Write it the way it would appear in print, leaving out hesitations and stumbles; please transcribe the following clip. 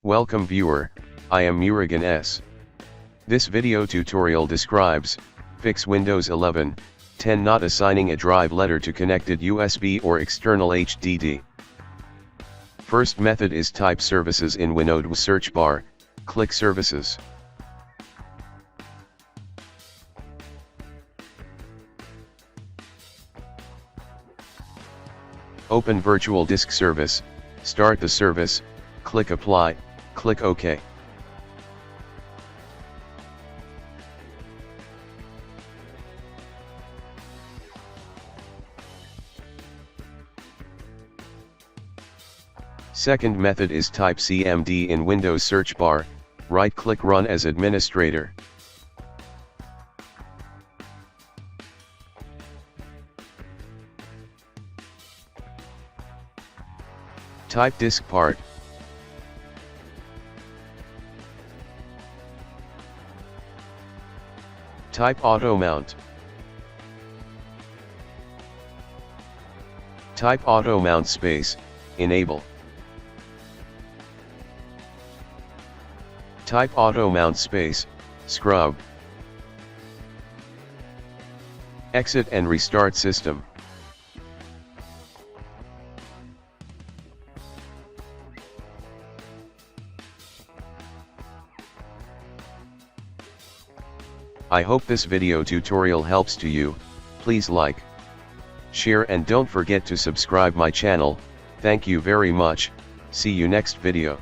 Welcome viewer, I am Murugan S. This video tutorial describes, fix Windows 11, 10 not assigning a drive letter to connected USB or external HDD. First method is type services in Windows search bar, click services. Open virtual disk service, start the service, click apply, click OK. Second method is type CMD in Windows search bar, right-click run as administrator. Type disk part. Type auto mount. Type auto mount space, enable. Type auto mount space, scrub. Exit and restart system. I hope this video tutorial helps to you. Please like, share and don't forget to subscribe my channel. Thank you very much. See you next video.